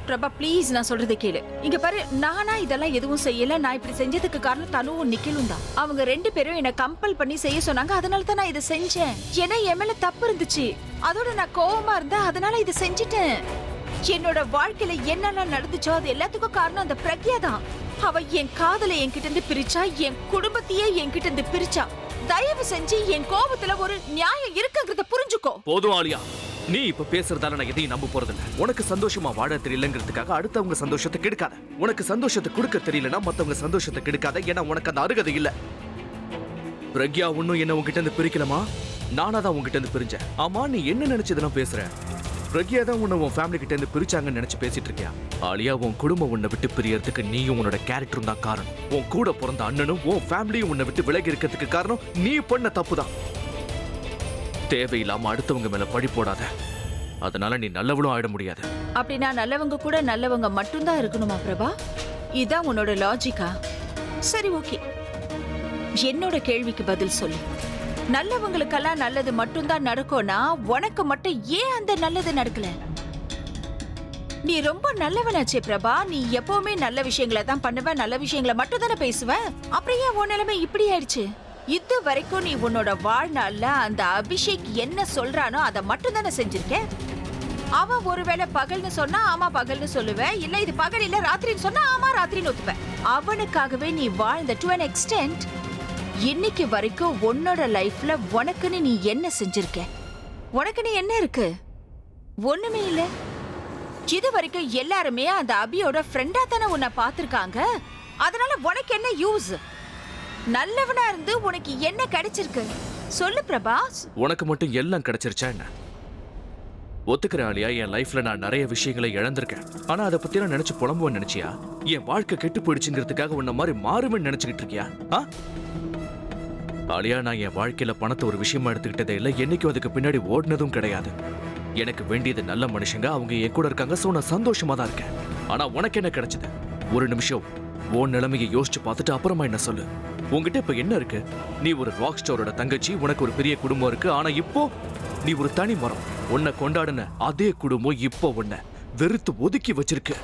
Prabha please நான் சொல்றதை கேளு. இங்க பாரு, நானா இதெல்லாம் எதுவும் செய்யல. நான் இப்படி செஞ்சதுக்கு காரணம் தனுவும் நிக்கிலும் தான். அவங்க 2 பேரும் என்ன கம்பல் பண்ணி செய்ய சொன்னாங்க. அதனால தான் நான் இதை செஞ்சேன். ஏன்னா என் மேல தப்பு இருந்துச்சு. அதோட நான் கோவமா இருந்தேன். அதனால இதை செஞ்சிட்டேன். என்னோட வாழ்க்கையில என்னெல்லாம் நடந்துச்சோ அது எல்லாத்துக்கும் காரணம் அந்த பிரக்யா தான். அவ என் காதலை என்கிட்ட இருந்து பிரிச்சா, என் குடும்பத்தையே என்கிட்ட இருந்து பிரிச்சா. தயவு செஞ்சு என் கோபத்துல ஒரு நியாயம் இருக்குங்கிறத புரிஞ்சுக்கோ. போதும் ஆலியா, நீ இப்ப பேசுறதால நான் எதையும் நம்ப போறதில்ல. உனக்கு சந்தோஷமா வாழ தெரியலங்கிறதுக்காக அடுத்தவங்க சந்தோஷத்தை கெடுக்காத. உனக்கு சந்தோஷத்தை கொடுக்க தெரியலனா மத்தவங்க சந்தோஷத்தை கெடுக்காத. ஏன்னா உனக்கு அந்த அருகதை இல்ல. பிரக்யா ஒன்னும் என்ன உங்ககிட்ட இருந்து பிரிக்கலமா? நானா தான் உங்ககிட்ட இருந்து பிரிஞ்சேன். ஆமா, நீ என்ன நினைச்சதெல்லாம் பேசுற? பிரக்யா தான் உன்னை உன் ஃபேமிலி கிட்ட இருந்து பிரிச்சாங்கன்னு நினைச்சு பேசிட்டு இருக்கியா? ஆலியா, உன் குடும்பம் உன்னை விட்டு பிரியறதுக்கு நீயும் உன்னோட கேரக்டரும் தான் காரணம். உன் கூட பிறந்த அண்ணனும் உன் ஃபேமிலியும் உன்னை விட்டு விலகி இருக்கிறதுக்கு காரணம் நீ பண்ண தப்பு தான். தேவையில்லாம அடுத்தவங்க மேல பழி போடாத. அதனால நீ நல்லவளும் ஆயிட முடியாது. அப்படின்னா நல்லவங்க கூட நல்லவங்க மட்டும்தான் இருக்கணுமா பிரபா? இதான் உன்னோட லாஜிக்கா? சரி, ஓகே. என்னோட கேள்விக்கு பதில் சொல்லு. நல்லவங்களுக்கெல்லாம் நல்லது மட்டும்தான் நடக்கும்னா உனக்கு மட்டும் ஏன் அந்த நல்லது நடக்கல? நீ ரொம்ப நல்லவனாச்சே பிரபா. நீ எப்பவுமே நல்ல விஷயங்களை தான் பண்ணுவ, நல்ல விஷயங்களை மட்டும் தானே பேசுவ. அப்புறம் ஏன் உன் நிலைமை இப்படி ஆயிடுச்சு? இது வரைக்கும் நீ உன்னோட வாழ்நாள்ல அந்த அபிஷேக் என்ன சொல்றானோ அதை மட்டும் தானே செஞ்சிருக்க. அவன் ஒருவேளை பகல்னு சொன்னா ஆமா பகல்னு சொல்லுவ, இல்ல இது பகல் இல்ல ராத்திரின்னு சொன்னா ஆமா ராத்திரின்னு ஒத்துப்ப. அவனுக்காகவே நீ வாழ்ந்த டு an extent. இன்னைக்கு வரைக்கும் உன்னோட லைஃப்ல உனக்குன்னு நீ என்ன செஞ்சிருக்க? உனக்குன்னு என்ன இருக்கு? ஒண்ணுமே இல்ல. இது வரைக்கும் எல்லாருமே அந்த அபியோட ஃப்ரெண்டா தானே உன்னை பாத்திருக்காங்க. அதனால உனக்கு என்ன யூஸ்? நல்லவனா இருந்து உனக்கு என்ன கிடைச்சிருக்கு சொல்லு பிரபா. உனக்கு மட்டும் எல்லாம் கிடைச்சிருச்சா என்ன? ஒத்துக்கிறேன் ஆலியா, என் லைஃப்ல நான் நிறைய விஷயங்களை இழந்திருக்கேன். ஆனா அதை பத்தி நான் நினைச்சு புலம்புவேன்னு நினைச்சியா? என் வாழ்க்கை கெட்டு போயிடுச்சுங்கிறதுக்காக உன்ன மாதிரி மாறுவேன்னு நினைச்சுக்கிட்டு இருக்கியா? ஆலியா, நான் என் வாழ்க்கையில பணத்தை ஒரு விஷயமா எடுத்துக்கிட்டதே இல்லை. என்னைக்கும் அதுக்கு பின்னாடி ஓடினதும் கிடையாது. எனக்கு வேண்டியது நல்ல மனுஷங்க, அவங்க என் கூட இருக்காங்க. சோ நான் சந்தோஷமா தான் இருக்கேன். ஆனா உனக்கு என்ன கிடைச்சது? ஒரு நிமிஷம் உன் நிலைமையை யோசிச்சு பார்த்துட்டு அப்புறமா என்ன சொல்லு. உங்ககிட்ட இப்ப என்ன இருக்கு? நீ ஒரு ராக் ஸ்டாரோட தங்கச்சி, உனக்கு ஒரு பெரிய குடும்பம் இருக்கு. ஆனா இப்போ நீ ஒரு தனி மரம். உன்னை கொண்டாடின அதே குடும்பம் இப்போ உன்னை வெறுத்து ஒதுக்கி வச்சிருக்கு.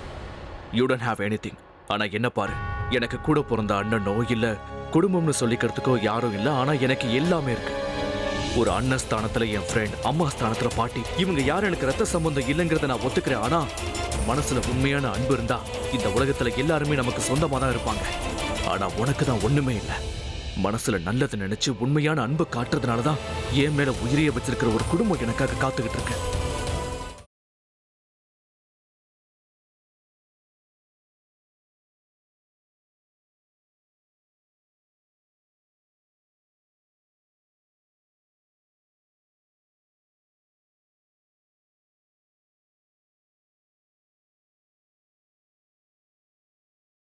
You don't have anything. ஆனா என்ன பாரு, எனக்கு கூட பிறந்த அண்ணனோ இல்ல குடும்பம்னு சொல்லிக்கிறதுக்கோ யாரும் இல்ல. ஆனா எனக்கு எல்லாமே இருக்கு. ஒரு அண்ணன் ஸ்தானத்துல என் ஃப்ரெண்ட், அம்மா ஸ்தானத்துல பாட்டி. இவங்க யாரும் எனக்கு ரத்த சம்பந்தம் இல்லைங்கிறத நான் ஒத்துக்கிறேன். ஆனா மனசுல உண்மையான அன்பு இருந்தா இந்த உலகத்துல எல்லாருமே நமக்கு சொந்தமா தான் இருப்பாங்க. ஆனா உனக்கு தான் ஒண்ணுமே இல்லை. மனசுல நல்லது நினைச்சு உண்மையான அன்பு காட்டுறதுனாலதான் என் மேல உயிரிய வச்சிருக்கிற ஒரு குடும்பம் எனக்காக காத்துக்கிட்டு இருக்கு.